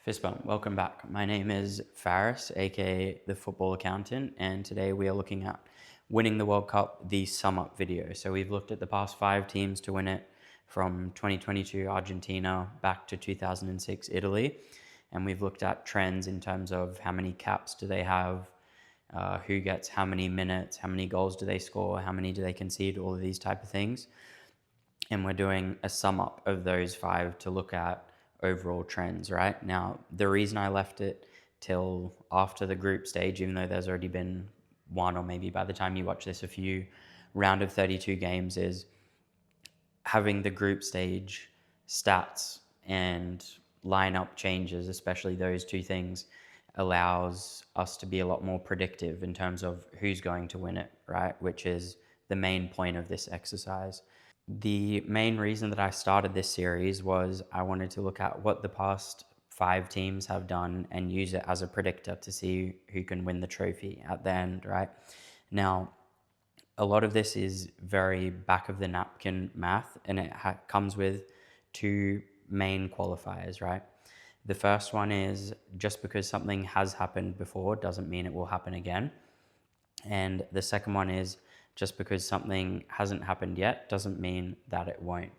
Fist bump, welcome back. My name is Faris, aka the Football Accountant, and today we are looking at winning the World Cup, the sum up video. So we've looked at the past 5 teams to win it from 2022 Argentina back to 2006 Italy, and we've looked at trends in terms of how many caps do they have, who gets how many minutes, how many goals do they score, how many do they concede, all of these type of things. And we're doing a sum up of those 5 to look at overall trends, right? Now, the reason I left it till after the group stage, even though there's already been one, or maybe by the time you watch this, a few round of 32 games, is having the group stage stats and lineup changes, especially those 2 things, allows us to be a lot more predictive in terms of who's going to win it, right? Which is the main point of this exercise. The main reason that I started this series was I wanted to look at what the past 5 teams have done and use it as a predictor to see who can win the trophy at the end, right? Now, a lot of this is very back of the napkin math, and it comes with 2 main qualifiers, right? The first one is just because something has happened before doesn't mean it will happen again. And the second one is just because something hasn't happened yet doesn't mean that it won't.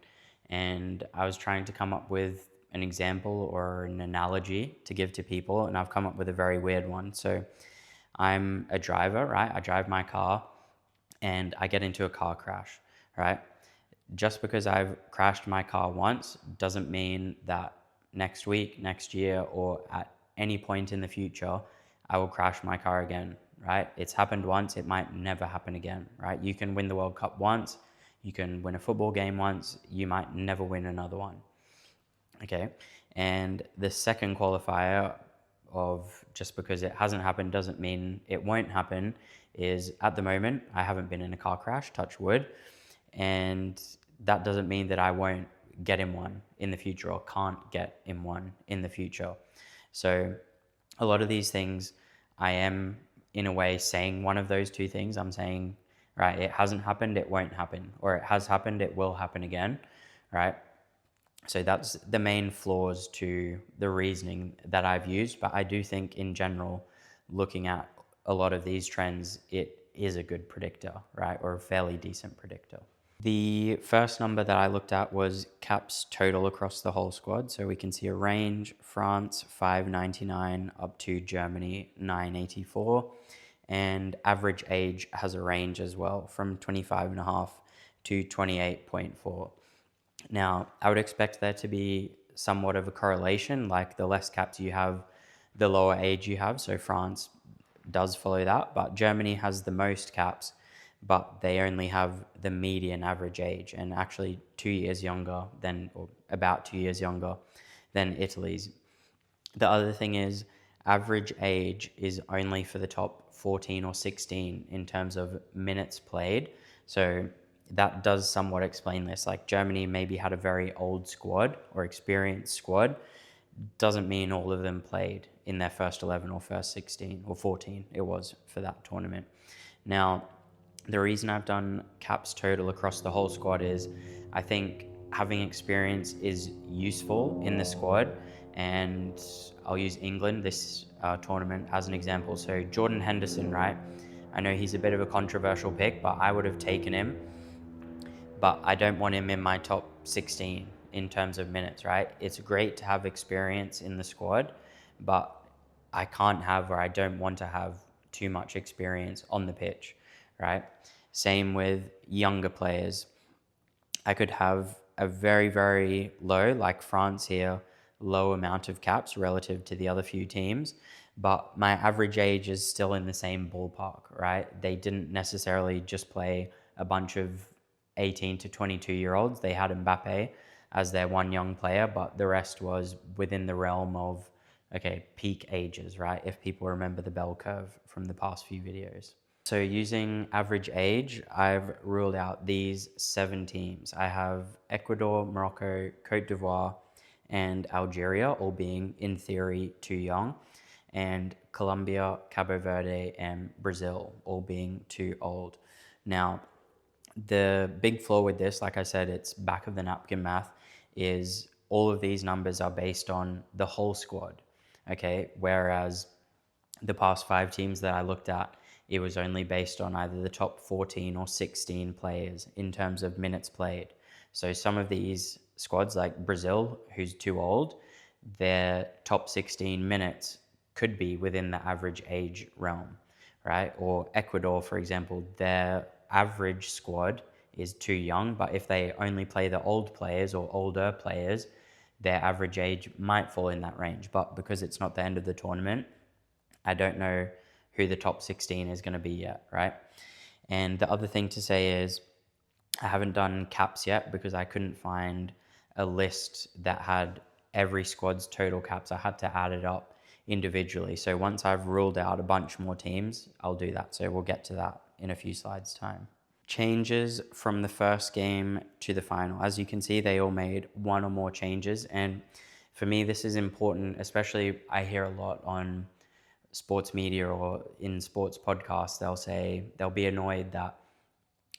And I was trying to come up with an example or an analogy to give to people, and I've come up with a very weird one. So I'm a driver, right? I drive my car and I get into a car crash, right? Just because I've crashed my car once doesn't mean that next week, next year, or at any point in the future, I will crash my car again, right? It's happened once, it might never happen again, right? You can win the World Cup once, you can win a football game once, you might never win another one, okay? And the second qualifier of just because it hasn't happened doesn't mean it won't happen is, at the moment, I haven't been in a car crash, touch wood, and that doesn't mean that I won't get in one in the future or can't get in one in the future. So a lot of these things, I am in a way saying one of those 2 things. I'm saying, right, it hasn't happened, it won't happen, or it has happened, it will happen again, right? So that's the main flaws to the reasoning that I've used. But I do think in general, looking at a lot of these trends, it is a good predictor, right? Or a fairly decent predictor. The first number that I looked at was caps total across the whole squad. So we can see a range: France 599 up to Germany 984. And average age has a range as well, from 25.5 to 28.4. Now, I would expect there to be somewhat of a correlation, like the less caps you have, the lower age you have. So France does follow that, but Germany has the most caps, but they only have the median average age, and actually 2 years younger than, or about 2 years younger than Italy's. The other thing is average age is only for the top 14 or 16 in terms of minutes played. So that does somewhat explain this. Like Germany maybe had a very old squad or experienced squad. Doesn't mean all of them played in their first 11 or first 16 or 14 it was for that tournament. Now, the reason I've done caps total across the whole squad is I think having experience is useful in the squad. And I'll use England this tournament as an example. So Jordan Henderson, right? I know he's a bit of a controversial pick, but I would have taken him. But I don't want him in my top 16 in terms of minutes, right? It's great to have experience in the squad, but I can't have, or I don't want to have, too much experience on the pitch, right? Same with younger players. I could have a very, very low, like France here, low amount of caps relative to the other few teams, but my average age is still in the same ballpark, right? They didn't necessarily just play a bunch of 18 to 22-year-olds. They had Mbappe as their one young player, but the rest was within the realm of, okay, peak ages, right? If people remember the bell curve from the past few videos. So using average age, I've ruled out these 7 teams. I have Ecuador, Morocco, Cote d'Ivoire, and Algeria, all being, in theory, too young, and Colombia, Cabo Verde, and Brazil, all being too old. Now, the big flaw with this, like I said, it's back of the napkin math, is all of these numbers are based on the whole squad. Okay, whereas the past 5 teams that I looked at, it was only based on either the top 14 or 16 players in terms of minutes played. So some of these squads, like Brazil, who's too old, their top 16 minutes could be within the average age realm, right? Or Ecuador, for example, their average squad is too young, but if they only play the old players or older players, their average age might fall in that range. But because it's not the end of the tournament, I don't know who the top 16 is going to be yet, right? And the other thing to say is I haven't done caps yet because I couldn't find a list that had every squad's total caps. I had to add it up individually. So once I've ruled out a bunch more teams, I'll do that. So we'll get to that in a few slides' time. Changes from the first game to the final. As you can see, they all made one or more changes. And for me, this is important, especially I hear a lot on sports media or in sports podcasts. They'll be annoyed that,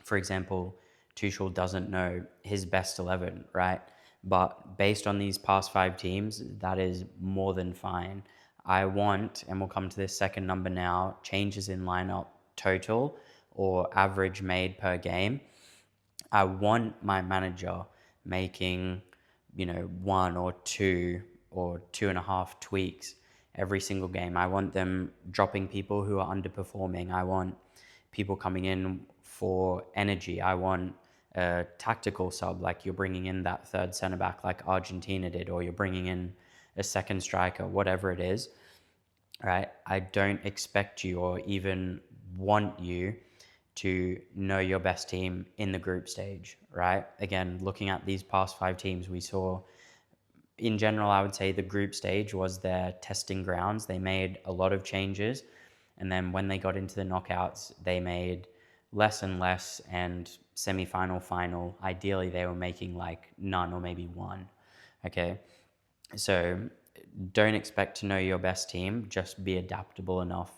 for example, Tuchel doesn't know his best 11, right? But based on these past 5 teams, that is more than fine. I want, and we'll come to this second number now, changes in lineup total or average made per game. I want my manager making, one or two or 2.5 tweaks every single game. I want them dropping people who are underperforming. I want people coming in for energy. I want a tactical sub, like you're bringing in that third center back like Argentina did, or you're bringing in a second striker, whatever it is, right? I don't expect you or even want you to know your best team in the group stage, right? Again, looking at these past 5 teams, we saw in general, I would say the group stage was their testing grounds. They made a lot of changes. And then when they got into the knockouts, they made less and less. And semi-final, final, ideally, they were making like none or maybe one. Okay. So don't expect to know your best team. Just be adaptable enough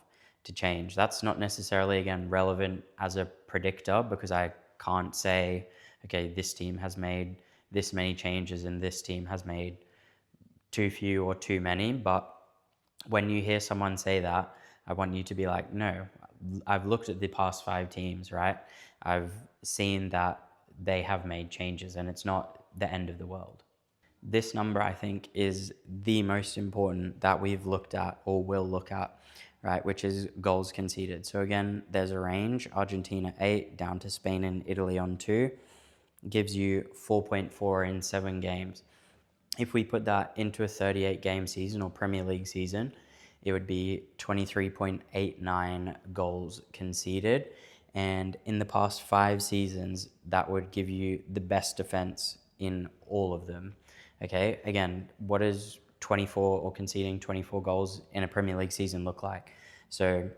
to change. That's not necessarily, again, relevant as a predictor because I can't say, okay, this team has made this many changes and this team has made too few or too many. But when you hear someone say that, I want you to be like, no, I've looked at the past 5 teams, right? I've seen that they have made changes and it's not the end of the world. This number, I think, is the most important that we've looked at or will look at, right? Which is goals conceded. So again, there's a range, Argentina 8 down to Spain and Italy on 2, gives you 4.4 in 7 games. If we put that into a 38 game season or Premier League season, it would be 23.89 goals conceded. And in the past 5 seasons, that would give you the best defense in all of them. Okay, again, what does 24 or conceding 24 goals in a Premier League season look like? So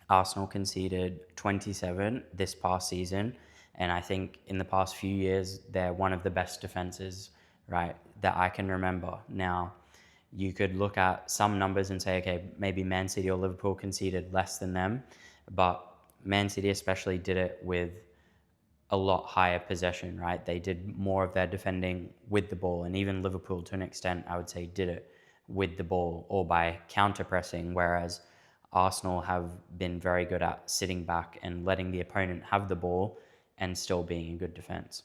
Arsenal conceded 27 this past season, and I think in the past few years, they're one of the best defenses, right, that I can remember. Now, you could look at some numbers and say, okay, maybe Man City or Liverpool conceded less than them, but Man City especially did it with a lot higher possession, right? They did more of their defending with the ball, and even Liverpool, to an extent, I would say, did it with the ball or by counter pressing, whereas Arsenal have been very good at sitting back and letting the opponent have the ball and still being a good defense.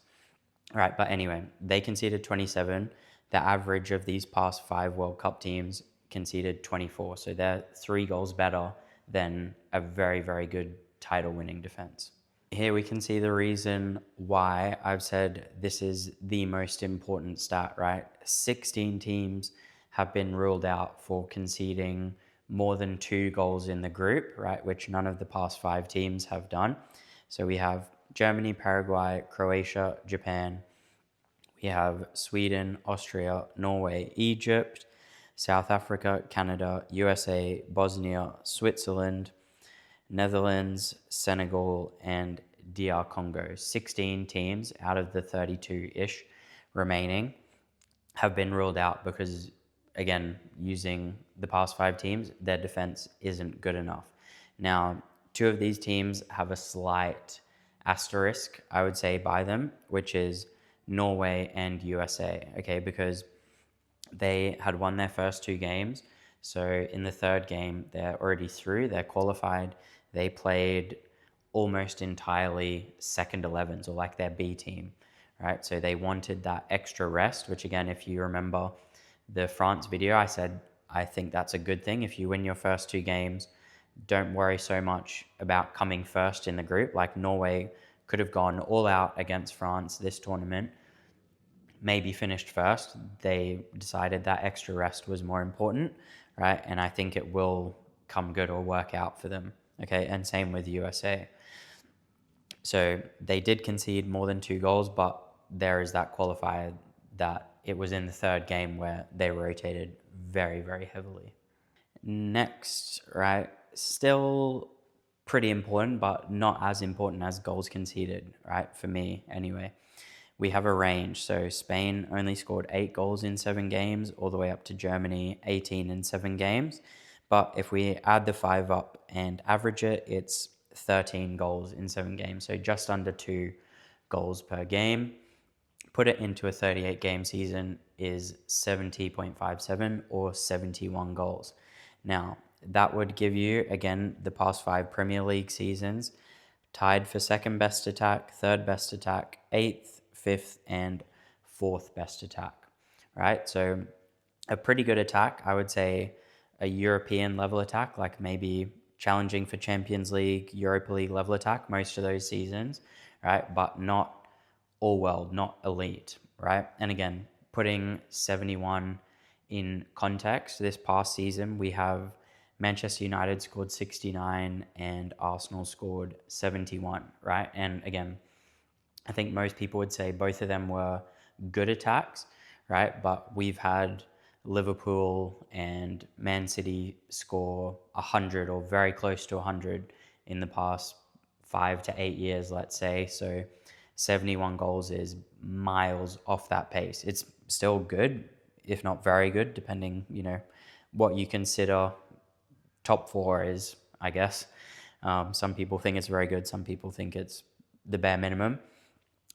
Right, but anyway, they conceded 27. The average of these past 5 World Cup teams conceded 24. So they're 3 goals better than a very, very good title winning defense. Here we can see the reason why I've said this is the most important stat, right? 16 teams have been ruled out for conceding more than 2 goals in the group, right? Which none of the past 5 teams have done. So we have Germany, Paraguay, Croatia, Japan. We have Sweden, Austria, Norway, Egypt, South Africa, Canada, USA, Bosnia, Switzerland, Netherlands, Senegal, and DR Congo. 16 teams out of the 32-ish remaining have been ruled out because, again, using the past 5 teams, their defense isn't good enough. Now, 2 of these teams have a slight asterisk, I would say, by them, which is Norway and USA, okay, because they had won their first 2 games. So in the third game, they're already through, they're qualified. They played almost entirely second 11s, or like their B team, right? So they wanted that extra rest, which again, if you remember the France video, I said, I think that's a good thing. If you win your first two games, don't worry so much about coming first in the group. Like Norway could have gone all out against France this tournament, maybe finished first. They decided that extra rest was more important, right? And I think it will come good or work out for them. Okay, and same with USA. So they did concede more than 2 goals, but there is that qualifier that it was in the third game where they rotated very, very heavily. Next, right, still pretty important, but not as important as goals conceded, right, for me anyway. We have a range. So Spain only scored 8 goals in 7 games, all the way up to Germany, 18 in 7 games. But if we add the 5 up and average it, it's 13 goals in 7 games. So just under 2 goals per game. Put it into a 38-game season is 70.57 or 71 goals. Now, that would give you, again, the past 5 Premier League seasons, tied for second best attack, third best attack, eighth, fifth, and fourth best attack, right? So a pretty good attack, I would say a European level attack, like maybe challenging for Champions League, Europa League level attack most of those seasons, right? But not all world, not elite, right? And again, putting 71 in context, this past season, we have Manchester United scored 69 and Arsenal scored 71, right? And again, I think most people would say both of them were good attacks, right? But we've had Liverpool and Man City score 100 or very close to 100 in the past 5 to 8 years, let's say. So 71 goals is miles off that pace. It's still good, if not very good, depending, what you consider top four is, I guess. Some people think it's very good. Some people think it's the bare minimum.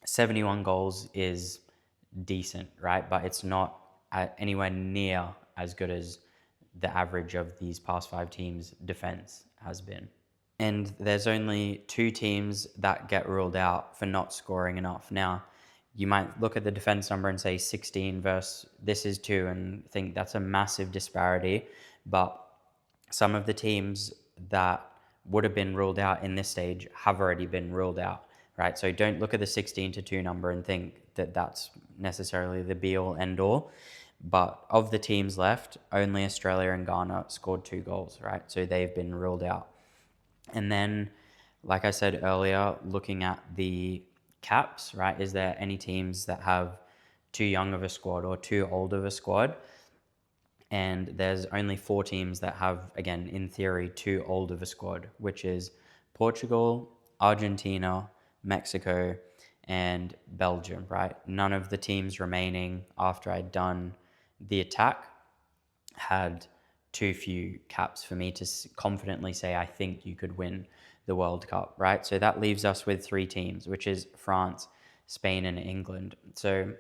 71 goals is decent, right? But it's not anywhere near as good as the average of these past 5 teams' defense has been. And there's only 2 teams that get ruled out for not scoring enough. Now, you might look at the defense number and say 16 versus this is 2 and think that's a massive disparity. But some of the teams that would have been ruled out in this stage have already been ruled out, right? So don't look at the 16-2 number and think that that's necessarily the be all end all. But of the teams left, only Australia and Ghana scored 2 goals, right? So they've been ruled out. And then, like I said earlier, looking at the caps, right? Is there any teams that have too young of a squad or too old of a squad? And there's only 4 teams that have, again, in theory, too old of a squad, which is Portugal, Argentina, Mexico, and Belgium, right? None of the teams remaining after I'd done the attack had too few caps for me to confidently say, I think you could win the World Cup, right? So that leaves us with 3 teams, which is France, Spain, and England. So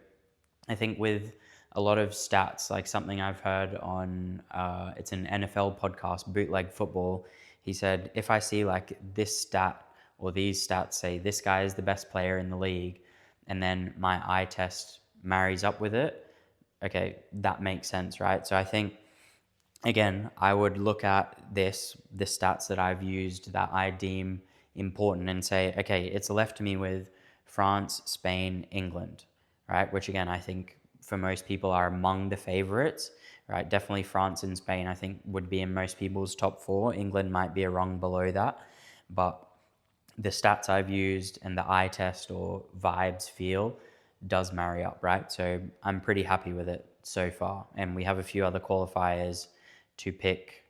I think with a lot of stats, like something I've heard on, it's an NFL podcast, Bootleg Football. He said, if I see like this stat or these stats say this guy is the best player in the league, and then my eye test marries up with it, okay, that makes sense, right? So I think, again, I would look at the stats that I've used that I deem important and say, okay, it's left me with France, Spain, England, right? Which again, I think for most people are among the favorites, right? Definitely France and Spain, I think, would be in most people's top 4. England might be a rung below that, but the stats I've used and the eye test or vibes feel does marry up, right? So I'm pretty happy with it so far. And we have a few other qualifiers to pick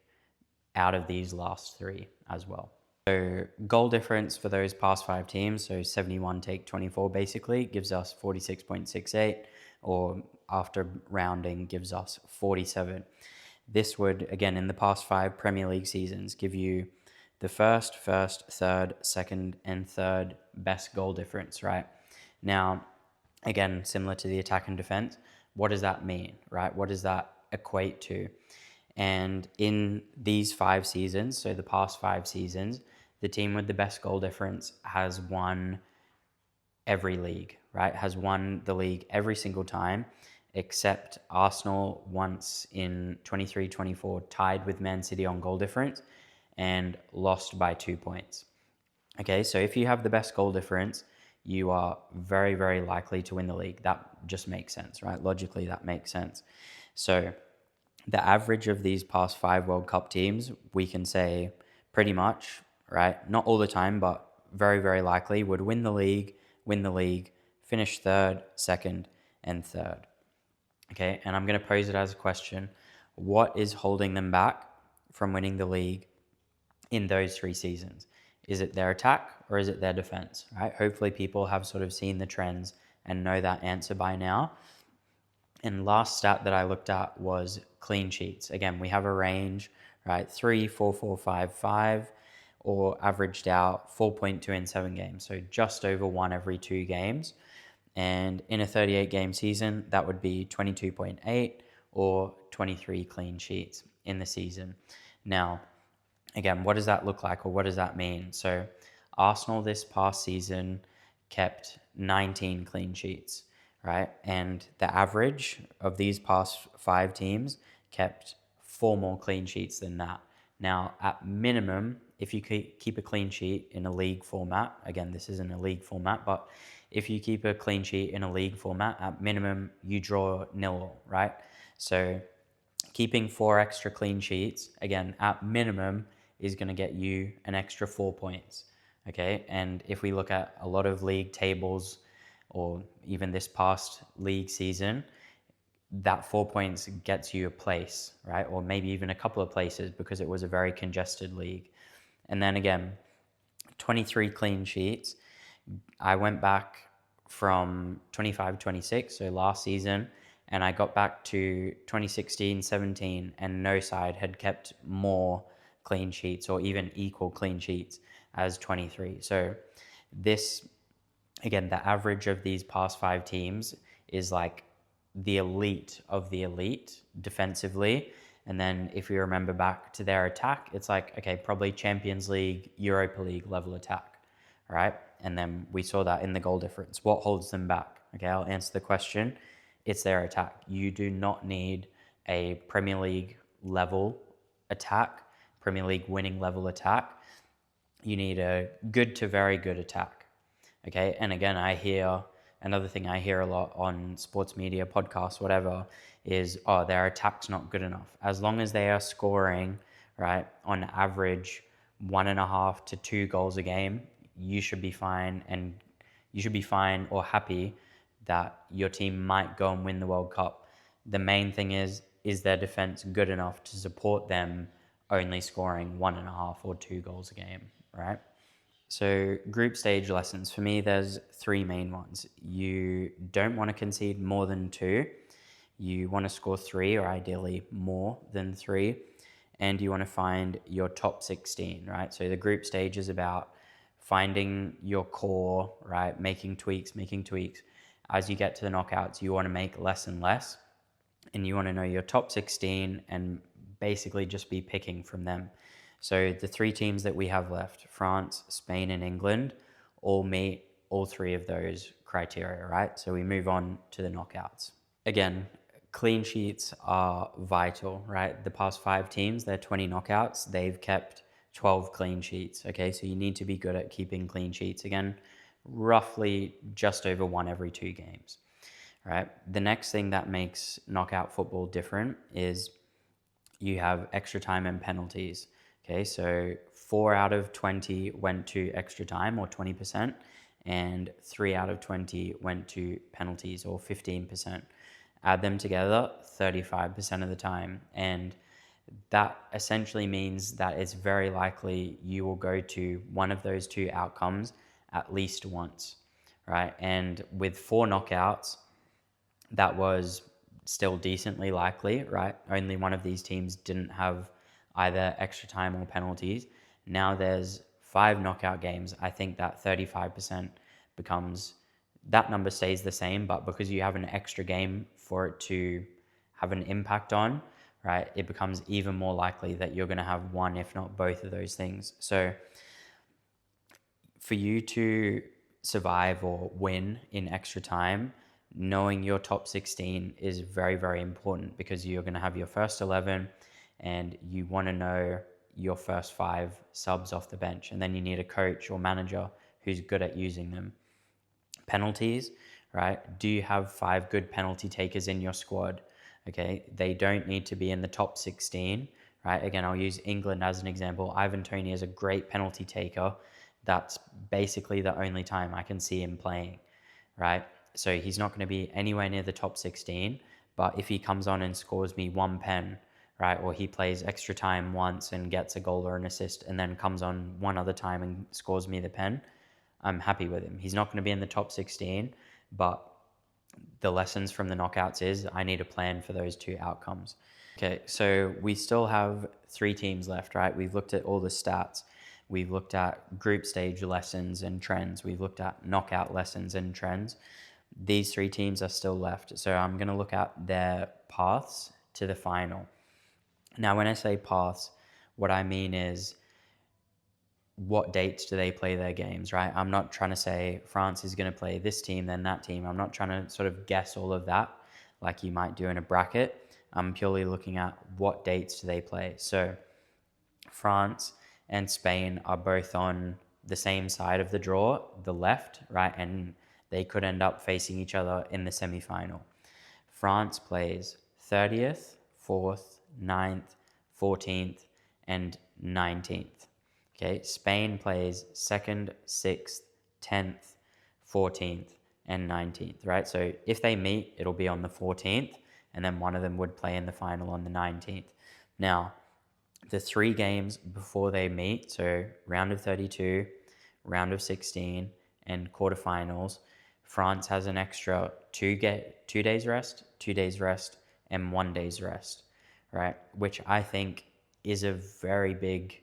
out of these last 3 as well. So goal difference for those past 5 teams, so 71 take 24 basically, gives us 46.68, or after rounding gives us 47. This would, again, in the past 5 Premier League seasons, give you the first, third, second, and third best goal difference, right? Now, again, similar to the attack and defense, what does that mean, right? What does that equate to? And in these 5 seasons, so the past 5 seasons, the team with the best goal difference has won every league, right? Has won the league every single time, except Arsenal once in 23-24 tied with Man City on goal difference and lost by 2 points. Okay, so if you have the best goal difference, you are very, very likely to win the league. That just makes sense, right? Logically, that makes sense. So the average of these past 5 World Cup teams, we can say pretty much, right? Not all the time, but very, very likely would win the league, finish third, second, and third. Okay, and I'm going to pose it as a question. What is holding them back from winning the league in those 3 seasons? Is it their attack or is it their defense, right? Hopefully people have sort of seen the trends and know that answer by now. And last stat that I looked at was clean sheets. Again, we have a range, right? 3, 4, 4, 5, 5, or averaged out 4.2 in 7 games. So just over 1 every 2 games. And in a 38 game season, that would be 22.8 or 23 clean sheets in the season. Now, again, what does that look like or what does that mean? So Arsenal this past season kept 19 clean sheets, right? And the average of these past 5 teams kept 4 more clean sheets than that. Now, at minimum, if you keep a clean sheet in a league format, again, this isn't a league format, but if you keep a clean sheet in a league format, at minimum, you draw 0, right? So keeping 4 extra clean sheets, again, at minimum, is going to get you an extra 4 points. Okay. And if we look at a lot of league tables or even this past league season, that 4 points gets you a place, right? Or maybe even a couple of places because it was a very congested league. And then again, 23 clean sheets. I went back from 25-26, so last season, and I got back to 2016-17, and no side had kept more clean sheets or even equal clean sheets as 23. So this, again, the average of these past 5 teams is like the elite of the elite defensively. And then if you remember back to their attack, it's like, okay, probably Champions League, Europa League level attack, right? And then we saw that in the goal difference. What holds them back? Okay, I'll answer the question. It's their attack. You do not need a Premier League level attack, Premier League winning level attack. You need a good to very good attack. Okay, and again, another thing I hear a lot on sports media, podcasts, whatever, is, oh, their attack's not good enough. As long as they are scoring, right, on average 1.5 to 2 goals a game, you should be fine, and you should be fine or happy that your team might go and win the World Cup. The main thing is their defense good enough to support them only scoring 1.5 or 2 goals a game, right? So group stage lessons, for me, there's 3 main ones. You don't want to concede more than 2. You want to score 3 or ideally more than 3. And you want to find your top 16, right? So the group stage is about finding your core, right? Making tweaks. As you get to the knockouts, you want to make less and less. And you want to know your top 16 and basically just be picking from them. So the 3 teams that we have left, France, Spain, and England, all meet all 3 of those criteria, right? So we move on to the knockouts. Again, clean sheets are vital, right? The past 5 teams, they're 20 knockouts. They've kept 12 clean sheets, okay? So you need to be good at keeping clean sheets. Again, roughly just over 1 every 2 games, right? The next thing that makes knockout football different is you have extra time and penalties. Okay, so 4 out of 20 went to extra time, or 20%, and 3 out of 20 went to penalties, or 15%. Add them together 35% of the time. And that essentially means that it's very likely you will go to one of those 2 outcomes at least once, right? And with 4 knockouts, that was still decently likely, right? Only one of these teams didn't have either extra time or penalties. Now there's 5 knockout games. I think that 35% becomes, that number stays the same, but because you have an extra game for it to have an impact on, right, it becomes even more likely that you're going to have one, if not both of those things. So for you to survive or win in extra time, knowing your top 16 is very, very important, because you're going to have your first 11 and you want to know your first 5 subs off the bench. And then you need a coach or manager who's good at using them. Penalties, right? Do you have 5 good penalty takers in your squad? Okay, they don't need to be in the top 16, right? Again, I'll use England as an example. Ivan Toney is a great penalty taker. That's basically the only time I can see him playing, right? So he's not going to be anywhere near the top 16, but if he comes on and scores me 1 pen, right, or he plays extra time once and gets a goal or an assist and then comes on one other time and scores me the pen, I'm happy with him. He's not going to be in the top 16, but the lessons from the knockouts is I need a plan for those 2 outcomes. Okay, so we still have 3 teams left, right? We've looked at all the stats. We've looked at group stage lessons and trends. We've looked at knockout lessons and trends. These 3 teams are still left. So I'm going to look at their paths to the final. Now, when I say paths, what I mean is what dates do they play their games, right? I'm not trying to say France is going to play this team, then that team. I'm not trying to sort of guess all of that like you might do in a bracket. I'm purely looking at what dates do they play. So France and Spain are both on the same side of the draw, the left, right? And they could end up facing each other in the semi-final. France plays 30th, 4th, 9th, 14th, and 19th. Okay, Spain plays 2nd, 6th, 10th, 14th, and 19th, right? So if they meet, it'll be on the 14th, and then one of them would play in the final on the 19th. Now, the 3 games before they meet, so round of 32, round of 16, and quarterfinals, France has an extra 2 days rest, 2 days rest, and 1 day's rest, right? Which I think is a very big,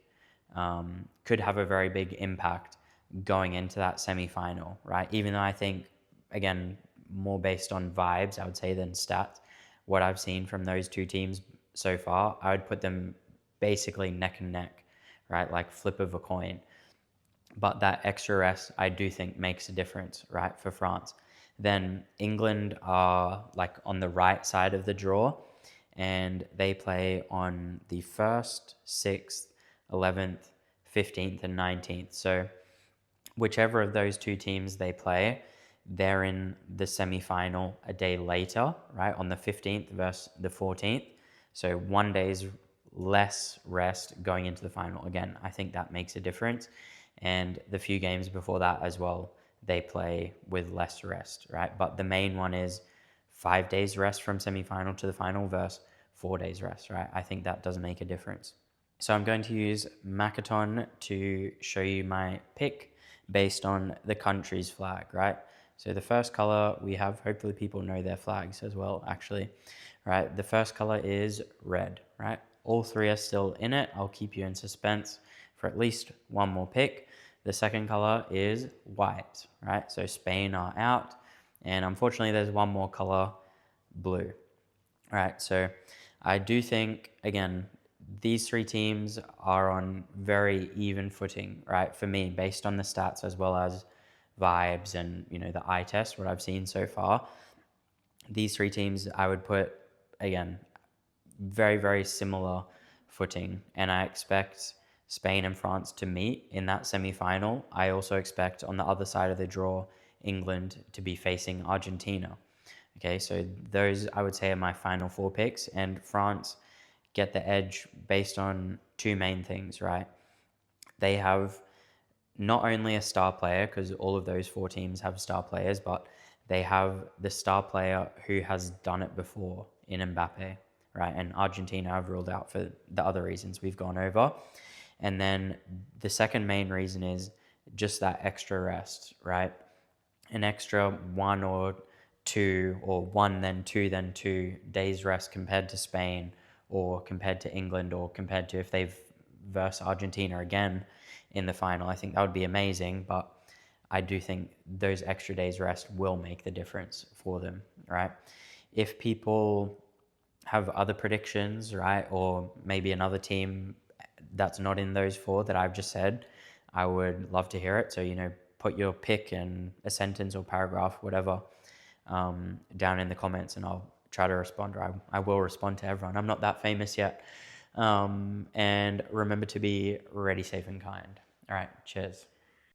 could have a very big impact going into that semi-final, right? Even though I think, again, more based on vibes, I would say, than stats, what I've seen from those 2 teams so far, I would put them basically neck and neck, right? Like flip of a coin. But that extra rest, I do think, makes a difference, right, for France. Then England are like on the right side of the draw, and they play on the 1st, 6th, 11th, 15th, and 19th. So whichever of those 2 teams they play, they're in the semi-final a day later, right, on the 15th versus the 14th. So 1 day's less rest going into the final. Again, I think that makes a difference. And the few games before that as well, they play with less rest, right? But the main one is 5 days rest from semi-final to the final versus 4 days rest, right? I think that does make a difference. So I'm going to use Makaton to show you my pick based on the country's flag, right? So the first color we have, hopefully people know their flags as well, actually, right? The first color is red, right? All 3 are still in it. I'll keep you in suspense for at least one more pick. The second color is white, right? So Spain are out, and unfortunately there's one more color, blue, right? So I do think, again, these 3 teams are on very even footing, right? For me, based on the stats as well as vibes and, the eye test, what I've seen so far. These 3 teams I would put, again, very, very similar footing, and I expect Spain and France to meet in that semi-final. I also expect on the other side of the draw, England to be facing Argentina. Okay, so those I would say are my final 4 picks, and France get the edge based on 2 main things, right? They have not only a star player, because all of those 4 teams have star players, but they have the star player who has done it before in Mbappe, right? And Argentina I've ruled out for the other reasons we've gone over. And then the second main reason is just that extra rest, right? An extra 1 or 2, or 1 then 2 then 2 days rest compared to Spain, or compared to England, or compared to if they've versus Argentina again in the final. I think that would be amazing, but I do think those extra days rest will make the difference for them, right? If people have other predictions, right? Or maybe another team that's not in those four that I've just said, I would love to hear it. So, put your pick in a sentence or paragraph, whatever, down in the comments, and I'll try to respond, or I will respond to everyone. I'm not that famous yet. And remember to be ready, safe, and kind. All right, cheers.